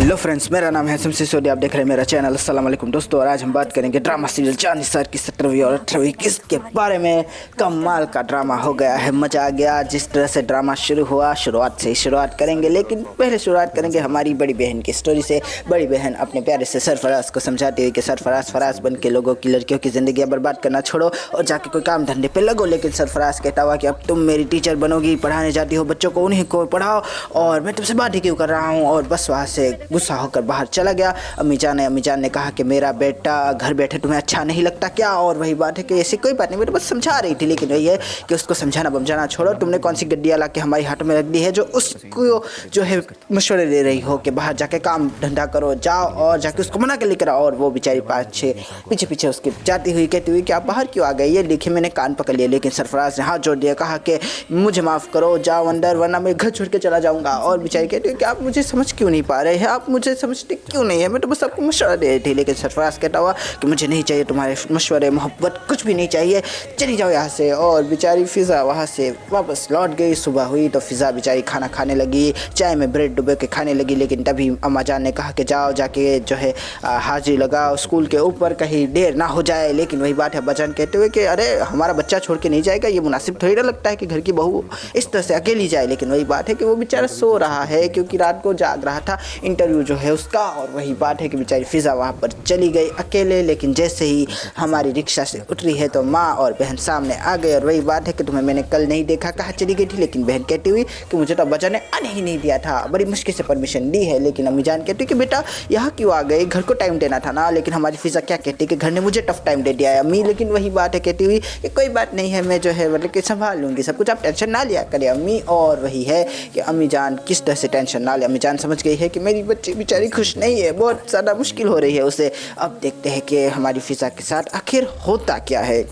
Hello friends, मेरा नाम है शमसी सोडी। आप देख रहे हैं मेरा चैनल। अस्सलाम वालेकुम दोस्तों। और आज हम बात करेंगे ड्रामा सीरियल चांद सर की 17वीं और 18वीं किस्त के बारे में। कमाल का ड्रामा हो गया है, मजा आ गया। जिस तरह से ड्रामा शुरू हुआ, शुरुआत से ही शुरुआत करेंगे, लेकिन पहले शुरुआत करेंगे हमारी बड़ी बहन की स्टोरी से। बड़ी बहन अपने प्यारे से सरफराज को समझाती हुई कि सरफराज फराज बन के लोगों की लड़कियों की ज़िंदगी बर्बाद करना छोड़ो और जाके कोई काम धंधे पे लगो। लेकिन सरफराज कहता हुआ कि अब तुम मेरी टीचर बनोगी, पढ़ाने जाती हो बच्चों को, उन्हीं को पढ़ाओ और मैं तुमसे बात ही क्यों कर रहा हूँ। और बस वहाँ से गुस्सा होकर बाहर चला गया। अम्मी जान ने कहा कि मेरा बेटा घर बैठे तुम्हें अच्छा नहीं लगता क्या। और वही बात है कि ऐसी कोई बात नहीं, मैं तो बस समझा रही थी। लेकिन वही है कि उसको समझाना बमझाना छोड़ो। तुमने कौन सी गड्डियाँ ला के हमारी हाथ में रख दी है जो उसको जो है मशवरे दे रही हो कि बाहर जाके काम धंधा करो, जाओ और जाके उसको मना के लेकर आओ। और वो बेचारी पीछे पीछे उसके जाती हुई कहती हुई कि आप बाहर क्यों आ गए। ये देखिए मैंने कान पकड़ लिया। लेकिन सरफराज ने हाथ जोड़ दिया, कहा कि मुझे माफ़ करो, जाओ अंदर वरना मैं घर छोड़ के चला जाऊँगा। और बेचारी कहती हुई कि आप मुझे समझ क्यों नहीं पा रहे हैं, आप मुझे समझते क्यों नहीं है, मैं तो बस आपको मशवरा दे रही थी। लेकिन सरफराज कहता हुआ कि मुझे नहीं चाहिए तुम्हारे मशवरे, मोहब्बत कुछ भी नहीं चाहिए, चली जाओ यहाँ से। और बेचारी फ़िज़ा वहाँ से वापस लौट गई। सुबह हुई तो फ़िज़ा बेचारी खाना खाने लगी, चाय में ब्रेड डुबो के खाने लगी। लेकिन तभी अम्मा जान ने कहा कि जाओ जाके जो है हाजिरी लगाओ स्कूल के ऊपर, कहीं देर ना हो जाए। लेकिन वही बात है अब्बा जान कहते हुए कि अरे हमारा बच्चा छोड़ के नहीं जाएगा, ये मुनासिब थोड़ी ना लगता है कि घर की बहू इस तरह से अकेली जाए। लेकिन वही बात है कि वो बेचारा सो रहा है क्योंकि रात को जाग रहा था इंटरव्यू जो है उसका। और वही बात है कि बेचारी फ़िज़ा वहाँ पर चली गई अकेले। लेकिन जैसे ही हमारी रिक्शा से उतरी है तो माँ और बहन सामने आ गए। और वही बात है कि तुम्हें मैंने कल नहीं देखा, कहाँ चली गई थी। लेकिन बहन कहती हुई कि मुझे तो अब्बा जान ने आने ही नहीं दिया था, बड़ी मुश्किल से परमिशन दी है। लेकिन अम्मी जान कहती कि बेटा यहाँ क्यों आ गए, घर को टाइम देना था ना। लेकिन हमारी फ़िज़ा क्या कहती कि घर ने मुझे टफ टाइम दे दिया है अम्मी। लेकिन वही बात है कहती हुई कि कोई बात नहीं है, मैं जो है मतलब कि संभाल लूँगी सब कुछ, आप टेंशन ना लिया करें अम्मी। और वही है कि अम्मी जान किस तरह से टेंशन ना ले। अम्मी जान समझ गई है कि मेरी बच्ची बेचारी खुश नहीं है, बहुत ज़्यादा मुश्किल हो रही है उसे। अब देखते हैं कि हमारी फ़िज़ा के साथ आखिर होता क्या है।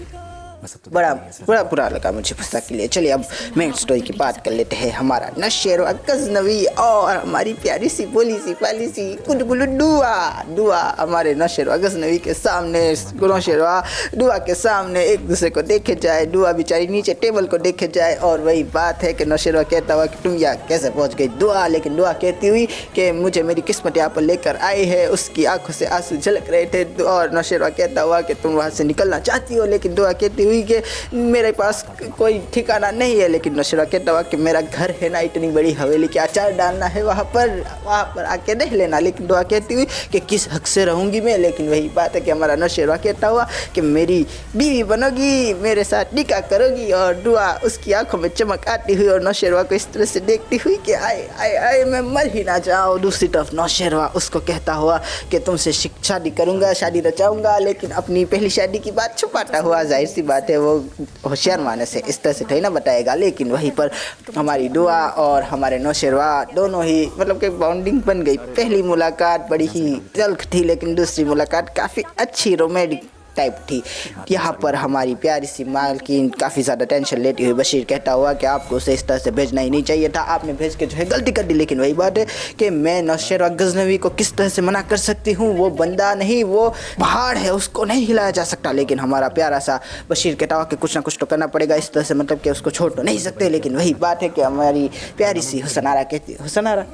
बड़ा बुरा लगा मुझे फ़िज़ा के लिए। चलिए अब मेन स्टोरी की बात कर लेते हैं। हमारा नशेरवा गज़नवी और हमारी प्यारी सी बोली सी पाली सी गुलगुलू दुआ हमारे नशेरवा गज़नवी के सामने, नशेरवा दुआ के सामने एक दूसरे को देखे जाए। दुआ बेचारी नीचे टेबल को देखे जाए। और वही बात है कि नशेरवा कहता हुआ कि तुम यहाँ कैसे पहुँच गई दुआ। लेकिन दुआ कहती हुई कि मुझे मेरी किस्मत यहाँ पर लेकर आई है। उसकी आंखों से आंसू झलक रहे थे। और नशेरवा कहता हुआ कि तुम वहाँ से निकलना चाहती हो। लेकिन दुआ कहती हुई कि मेरे पास कोई ठिकाना नहीं है। लेकिन नशरा कहता हुआ कि मेरा घर है ना, इतनी बड़ी हवेली के अचार डालना है वहाँ पर आके रह लेना। लेकिन दुआ कहती हुई कि किस हक से रहूँगी मैं। लेकिन वही बात है कि हमारा नशरा कहता हुआ कि मेरी बीवी बनोगी, मेरे साथ निकाह करोगी। और दुआ उसकी आंखों में चमक आती हुई और नौशेरवा को इस तरह से देखती हुई कि आए आए आए मैं मर ही ना जाऊँ। दूसरी तरफ नौशेरवा उसको कहता हुआ कि तुमसे शादी करूँगा, शादी रचाऊँगा। लेकिन अपनी पहली शादी की बात छुपाता हुआ, जाहिर सी बात है वो होशियार माने से इस तरह से थोड़ी ना बताएगा। लेकिन वहीं पर हमारी दुआ और हमारे नौशेरवा दोनों ही मतलब कि बॉन्डिंग बन गई। पहली मुलाकात बड़ी ही तल्ख थी, लेकिन दूसरी मुलाकात काफ़ी अच्छी रोमांटिक टाइप थी। यहाँ पर हमारी प्यारी सी मालकिन काफ़ी ज़्यादा टेंशन लेती हुई बशीर कहता हुआ कि आपको उसे इस तरह से भेजना ही नहीं चाहिए था, आपने भेज के जो है गलती कर दी। लेकिन वही बात है कि मैं नौशेरवा गज़नवी को किस तरह से मना कर सकती हूँ, वो बंदा नहीं, वो पहाड़ है, उसको नहीं हिलाया जा सकता। लेकिन हमारा प्यारा सा बशीर कहता हुआ कि कुछ ना कुछ तो करना पड़ेगा इस तरह से, मतलब कि उसको छोड़ तो नहीं सकते। लेकिन वही बात है कि हमारी प्यारी सी हुसनारा कहती, हुसनारा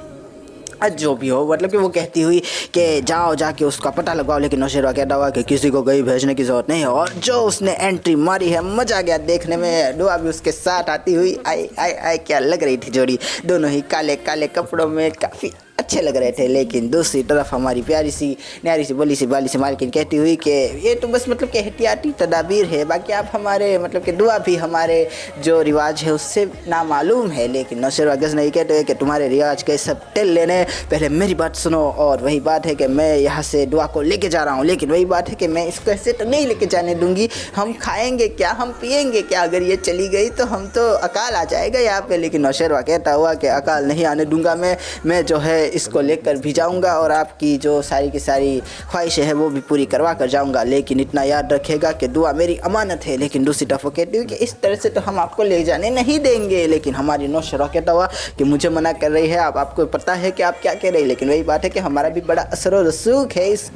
जो भी हो मतलब कि वो कहती हुई कि जाओ जाके उसका पता लगाओ। लेकिन नौशेरवा कहता हुआ कि किसी को कहीं भेजने की ज़रूरत नहीं है। और जो उसने एंट्री मारी है मज़ा आ गया देखने में। दुआ भी उसके साथ आती हुई आई आई आई क्या लग रही थी जोड़ी, दोनों ही काले काले कपड़ों में काफ़ी अच्छे लग रहे थे। लेकिन दूसरी तरफ हमारी प्यारी सी न्यारी सी बोली सी बाली सी मालकिन कहती हुई कि ये तो बस मतलब कि एहतियाती तदाबीर है, बाकी आप हमारे मतलब कि दुआ भी हमारे जो रिवाज है उससे नामालूम है। लेकिन नौशेरवा गज़नवी कहते हुए कि तुम्हारे रिवाज के सब टेल लेने, पहले मेरी बात सुनो। और वही बात है कि मैं यहाँ से दुआ को लेके जा रहा हूँ। लेकिन वही बात है कि मैं इसको ऐसे तो नहीं लेके जाने दूँगी, हम खाएँगे क्या, हम पिएंगे क्या, अगर ये चली गई तो हम तो अकाल आ जाएगा यहाँ पे। लेकिन नौशेरवा कहता हुआ कि अकाल नहीं आने दूँगा मैं जो है इसको लेकर भी जाऊंगा और आपकी जो सारी की सारी ख्वाहिशें हैं वो भी पूरी करवा कर जाऊंगा। लेकिन इतना याद रखेगा कि दुआ मेरी अमानत है। लेकिन दूसरी तरफ वो कहती हुई कि इस तरह से तो हम आपको ले जाने नहीं देंगे। लेकिन हमारी नौशेरवा कहता हुआ कि मुझे मना कर रही है, आपको पता है कि आप क्या कह रहे हैं। लेकिन वही बात है कि हमारा भी बड़ा असर और रसूख है इस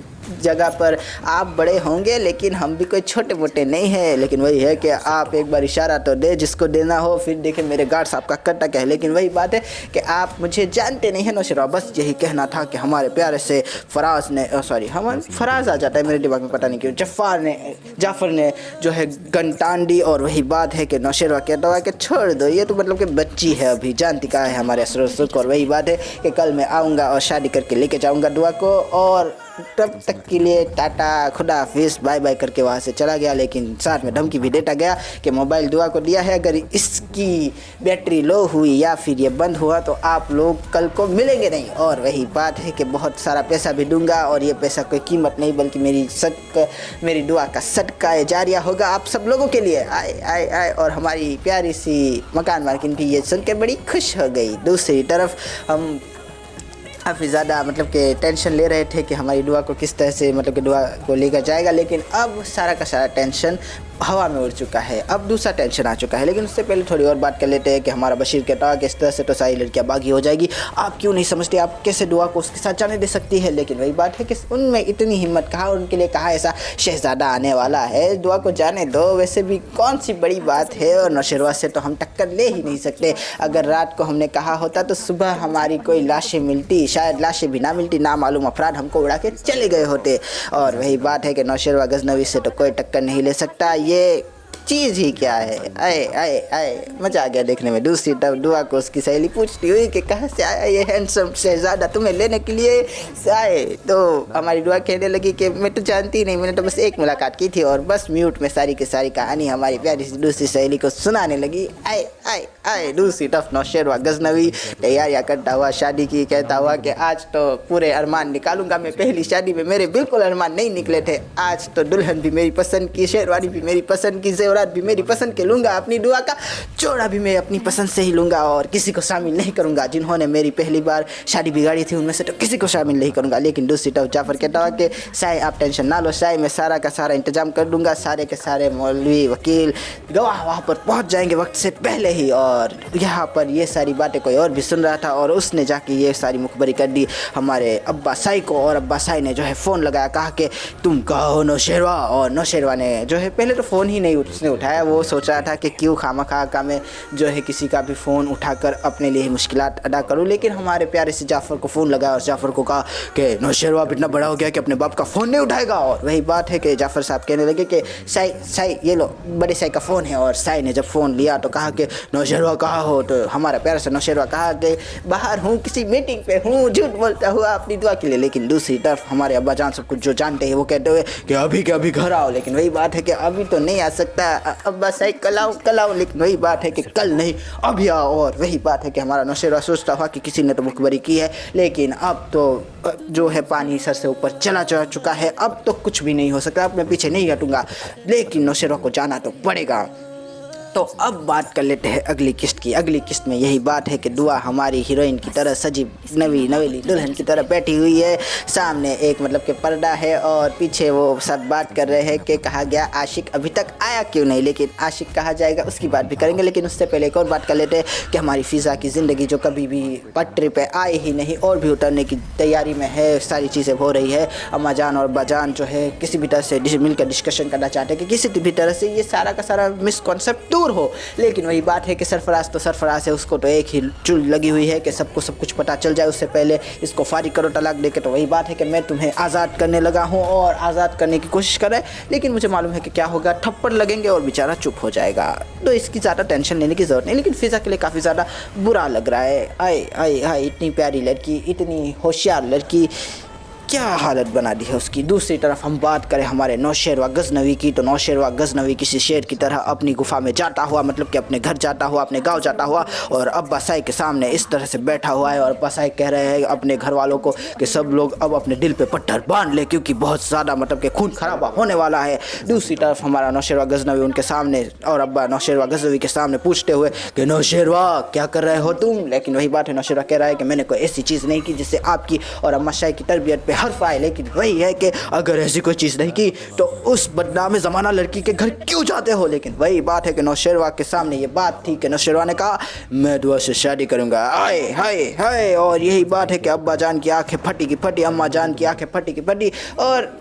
जगह पर आप बड़े होंगे, लेकिन हम भी कोई छोटे मोटे नहीं हैं। लेकिन वही है कि आप एक बार इशारा तो दे जिसको देना हो, फिर देखें मेरे गार्ड साहब का कटक है। लेकिन वही बात है कि आप मुझे जानते नहीं हैं नौशेरा। बस यही कहना था कि हमारे प्यारे से फराज ने फराज आ जाता है मेरे दिमाग में, पता नहीं क्यों, जाफ़र ने जो है गन तान दी। और वही बात है कि नौशेरा कहता हुआ कि छोड़ दो, ये तो मतलब कि बच्ची है, अभी जानती कहाँ है हमारे असर सुख। और वही बात है कि कल मैं आऊँगा और शादी करके लेके जाऊँगा दुआ को, और तब तक के लिए टाटा, खुदा हाफिज़, बाय बाय करके वहाँ से चला गया। लेकिन साथ में धमकी भी देता गया कि मोबाइल दुआ को दिया है, अगर इसकी बैटरी लो हुई या फिर ये बंद हुआ तो आप लोग कल को मिलेंगे नहीं। और वही बात है कि बहुत सारा पैसा भी दूंगा, और ये पैसा कोई कीमत नहीं बल्कि मेरी दुआ का सदका जारिया होगा आप सब लोगों के लिए। आए आए आए। और हमारी प्यारी सी मकान मालकिन भी ये सुनकर बड़ी खुश हो गई। दूसरी तरफ हम काफ़ी ज़्यादा मतलब कि टेंशन ले रहे थे कि हमारी दुआ को किस तरह से मतलब कि दुआ को लेकर जाएगा, लेकिन अब सारा का सारा टेंशन हवा में उड़ चुका है। अब दूसरा टेंशन आ चुका है। लेकिन उससे पहले थोड़ी और बात कर लेते हैं कि हमारा बशीर कहता है कि इस तरह से तो सारी लड़कियां बागी हो जाएगी, आप क्यों नहीं समझते, आप कैसे दुआ को उसके साथ जाने दे सकती है। लेकिन वही बात है कि उनमें इतनी हिम्मत कहाँ, उनके लिए कहाँ ऐसा शहजादा आने वाला है, दुआ को जाने दो। वैसे भी कौन सी बड़ी बात है, और नौशेरवा से तो हम टक्कर ले ही नहीं सकते। अगर रात को हमने कहा होता तो सुबह हमारी कोई लाशें मिलती, शायद लाशें भी ना मिलती, नामालूम अफराद हमको उड़ा के चले गए होते। और वही बात है कि नौशेरवा गजनवी से तो कोई टक्कर नहीं ले सकता। ये चीज़ ही क्या है। आए आए आए, मज़ा आ गया देखने में। दूसरी तरफ दुआ को उसकी सहेली पूछती हुई कि कहाँ से आया ये हैंडसम शहजादा तुम्हें लेने के लिए आए। तो हमारी दुआ कहने लगी कि मैं तो जानती नहीं, मैंने तो बस एक मुलाकात की थी। और बस म्यूट में सारी की सारी कहानी हमारी प्यारी सी दूसरी सहेली को सुनाने लगी। आए आए आए। दूसरी तरफ नौशेरवा गजनवी तैयारियाँ करता हुआ शादी की, कहता हुआ कि आज तो पूरे अरमान निकालूंगा मैं। पहली शादी में मेरे बिल्कुल अरमान नहीं निकले थे, आज तो दुल्हन भी मेरी पसंद की, शेरवानी भी मेरी पसंद की, रात भी मेरी पसंद के लूँगा, अपनी दुआ का जोड़ा भी मैं अपनी पसंद से ही लूँगा, और किसी को शामिल नहीं करूँगा। जिन्होंने मेरी पहली बार शादी बिगाड़ी थी उनमें से तो किसी को शामिल नहीं करूँगा। लेकिन दूसरी तरफ जाफ़र कहता हुआ कि साई आप टेंशन ना लो, साई मैं सारा का सारा इंतजाम कर दूँगा, सारे के सारे मौलवी वकील गवाह वहाँ पर पहुँच जाएंगे वक्त से पहले ही। और यहाँ पर ये सारी बातें कोई और भी सुन रहा था, और उसने जाके ये सारी मुखबरी कर दी हमारे अब्बा साई को। और अब्बा साई ने जो है फ़ोन लगाया, कहा कि तुम कहो नौशेरवा। और नौशेरवा ने जो है पहले तो फ़ोन ही नहीं उसने उठाया, वो सोच रहा था कि क्यों खामखा का मैं जो है किसी का भी फ़ोन उठाकर अपने लिए मुश्किलात अदा करूं। लेकिन हमारे प्यारे से जाफ़र को फ़ोन लगाया और जाफ़र को कहा कि नौशेरवा इतना बड़ा हो गया कि अपने बाप का फ़ोन नहीं उठाएगा। और वही बात है कि जाफ़र साहब कहने लगे कि साई ये लो, बड़े साई का फ़ोन है। और साई ने जब फ़ोन लिया तो कहा कि नौशेरवा कहाँ हो। तो हमारा प्यारा से नौशेरवा कहा कि बाहर हूँ, किसी मीटिंग पे हूँ, झूठ बोलता हुआ अपनी दुआ के लिए। लेकिन दूसरी तरफ हमारे अब्बा जान सब कुछ जो जानते हैं वो कहते हुए कि अभी के अभी घर आओ। लेकिन वही बात है कि अभी तो नहीं आ सकता अब्बा साई, कल आओ। लेकिन वही बात है कि कल नहीं अभी आओ। और वही बात है कि हमारा नौशेरवा सोचता हुआ कि किसी ने तो मुखबरी की है, लेकिन अब तो जो है पानी सर से ऊपर चला जा चुका है, अब तो कुछ भी नहीं हो सकता, अब मैं पीछे नहीं हटूंगा। लेकिन नौशेरवा को जाना तो पड़ेगा। तो अब बात कर लेते हैं अगली किस्त की। अगली किस्त में यही बात है कि दुआ हमारी हीरोइन की तरह सजी नवेली दुल्हन की तरह बैठी हुई है। सामने एक मतलब कि पर्दा है और पीछे वो सब बात कर रहे हैं कि कहा गया आशिक अभी तक आया क्यों नहीं। लेकिन आशिक कहा जाएगा उसकी बात भी करेंगे, लेकिन उससे पहले एक और बात कर लेते हैं कि हमारी फ़िज़ा की ज़िंदगी जो कभी भी पटरी पे आए ही नहीं और भी उतरने की तैयारी में है, सारी चीज़ें हो रही है। अम्मा जान और बाजान जो है किसी भी तरह से मिलकर डिस्कशन करना चाहते हैं कि किसी भी तरह से ये सारा का सारा मिसकॉन्सेप्ट दूर हो। लेकिन वही बात है कि सरफराज तो सरफराज है, उसको तो एक ही चुल लगी हुई है कि सबको सब कुछ पता चल जाए, उससे पहले इसको फारिग करो तलाक देके। तो वही बात है कि मैं तुम्हें आज़ाद करने लगा हूँ और आज़ाद करने की कोशिश कर रहा है, लेकिन मुझे मालूम है कि क्या होगा, थप्पड़ लगेंगे और बेचारा चुप हो जाएगा। तो इसकी ज़्यादा टेंशन लेने की ज़रूरत नहीं। लेकिन फ़िज़ा के लिए काफ़ी ज़्यादा बुरा लग रहा है। आए आए आए, इतनी प्यारी लड़की, इतनी होशियार लड़की, क्या हालत बना दी है उसकी। दूसरी तरफ हम बात करें हमारे नौशेरवा गजनवी की, तो नौशेरवा गजनवी किसी शेर की तरह अपनी गुफा में जाता हुआ, मतलब कि अपने घर जाता हुआ, अपने गांव जाता हुआ, और अब्बा साई के सामने इस तरह से बैठा हुआ है। और अब्बा साई कह रहे हैं अपने घर वालों को कि सब लोग अब अपने दिल पे पत्थर बांध ले, क्योंकि बहुत ज़्यादा मतलब कि खून खराबा होने वाला है। दूसरी तरफ हमारा नौशेरवा गजनवी उनके सामने, और अब्बा नौशेरवा गजनवी के सामने पूछते हुए कि नौशेरवा क्या कर रहे हो तुम। लेकिन वही बात है, नौशेरवा कह रहा है कि मैंने कोई ऐसी चीज़ नहीं की जिससे आपकी और अम्मा शाही की तरबियत पे हर्फ आए, लेकिन वही है कि अगर ऐसी कोई चीज़ नहीं की तो उस बदनाम ज़माना लड़की के घर क्यों जाते हो। लेकिन वही बात है कि नौशेरवा के सामने ये बात थी कि नौशेरवा ने कहा मैं दुआ से शादी करूँगा। हाय हाय हाय। और यही बात है कि अब्बा जान की आंखें फटी की फटी, अम्मा जान की आंखें फटी की फटी, और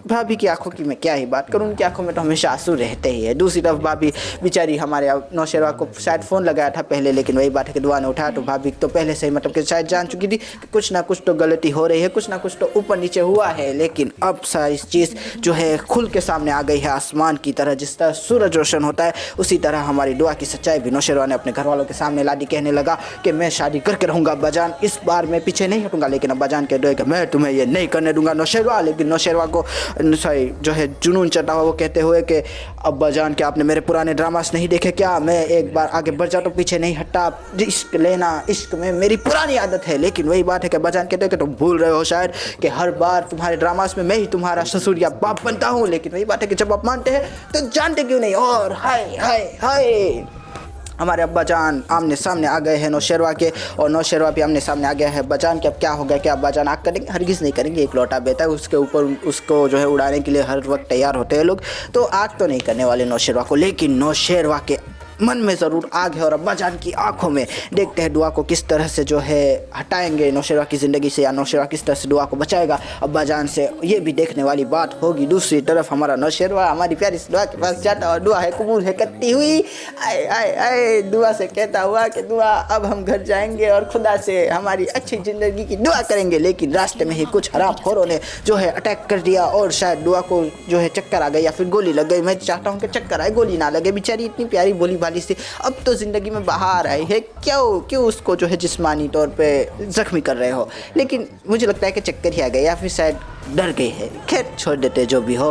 भाभी की आंखों की मैं क्या ही बात करूं, उनकी आंखों में तो हमेशा आंसू रहते ही है। दूसरी तरफ भाभी बेचारी हमारे नौशेरवा को शायद फ़ोन लगाया था पहले, लेकिन वही बात है कि दुआ ने उठाया तो भाभी तो पहले से ही मतलब कि शायद जान चुकी थी कि कुछ ना कुछ तो गलती हो रही है, कुछ ना कुछ तो ऊपर नीचे हुआ है। लेकिन अब सारी चीज़ जो है खुल के सामने आ गई है। आसमान की तरह जिस तरह सूरज रोशन होता है उसी तरह हमारी दुआ की सच्चाई भी नौशेरवा ने अपने घर वालों के सामने ला दी। कहने लगा कि मैं शादी करके रहूँगा अब्बाजान, इस बार मैं पीछे नहीं हटूँगा। लेकिन अब्बाजान कह दो कि मैं तुम्हें ये नहीं करने दूंगा नौशेरवा। लेकिन नौशेरवा को जो है जुनून चढ़ा हुआ, वो कहते हुए कि अब्बा जान क्या आपने मेरे पुराने ड्रामास नहीं देखे क्या, मैं एक बार आगे बढ़ जाता तो पीछे नहीं हटता, इश्क लेना इश्क में मेरी पुरानी आदत है। लेकिन वही बात है कि अब्बा जान कहते हैं कि तुम भूल रहे हो शायद कि हर बार तुम्हारे ड्रामास में मैं ही तुम्हारा ससुर या बाप बनता हूँ। लेकिन वही बात है कि जब आप मानते हैं तो जानते क्यों नहीं। और हाय हाय हाय, हमारे अब्बा जान आमने सामने आ गए हैं नौशेरवा के, और नौशेरवा भी आमने सामने आ गया है अब्बा जान के। अब क्या हो गया, क्या अब्बा जान आग करेंगे? हरगिज़ नहीं करेंगे। एक लौटा बेटा है उसके ऊपर उसको जो है उड़ाने के लिए हर वक्त तैयार होते हैं लोग, तो आग तो नहीं करने वाले नौशेरवा को। लेकिन नौशेरवा के मन में ज़रूर आग है और अब्बा जान की आंखों में। देखते हैं दुआ को किस तरह से जो है हटाएंगे नौशेरवा की ज़िंदगी से, या नौशेरवा किस तरह से दुआ को बचाएगा अब्बा जान से, ये भी देखने वाली बात होगी। दूसरी तरफ हमारा नौशेरवा हमारी प्यारी दुआ के पास जाता और दुआ है कबूल है करती हुई आए आए आए दुआ से कहता हुआ कि दुआ अब हम घर जाएंगे और खुदा से हमारी अच्छी ज़िंदगी की दुआ करेंगे। लेकिन रास्ते में ही कुछ हरामखोरों ने जो है अटैक कर दिया और शायद दुआ को जो है चक्कर आ गई या फिर गोली लग गई। मैं चाहता हूँ कि चक्कर आए, गोली ना लगे। बेचारी इतनी प्यारी बोली से अब तो ज़िंदगी में बाहर आई है, क्यों उसको जो है जिस्मानी तौर पे ज़ख्मी कर रहे हो। लेकिन मुझे लगता है कि चक्कर ही आ गया या फिर शायद डर गई है। खैर छोड़ देते जो भी हो।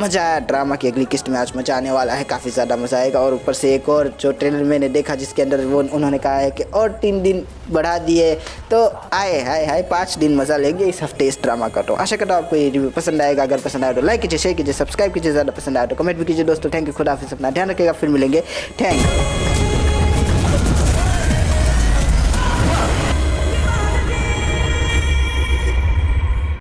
मज़ा आया। ड्रामा की अगली किस्त में आज मज़ा आने वाला है, काफ़ी ज़्यादा मज़ा आएगा। और ऊपर से एक और जो ट्रेलर मैंने देखा जिसके अंदर वो उन्होंने कहा है कि और 3 दिन बढ़ा दिए, तो आए हाय हाय 5 दिन मज़ा लेंगे इस हफ्ते इस ड्रामा का। तो आशा करता हूँ आपको ये रिव्यू पसंद आएगा। अगर पसंद आए तो लाइक कीजिए, शेयर कीजिए, सब्सक्राइब कीजिए, ज़्यादा पसंद आए तो कमेंट भी कीजिए। दोस्तों थैंक यू, खुदा हाफिज़, अपना ध्यान रखिएगा, फिर मिलेंगे। Thank you.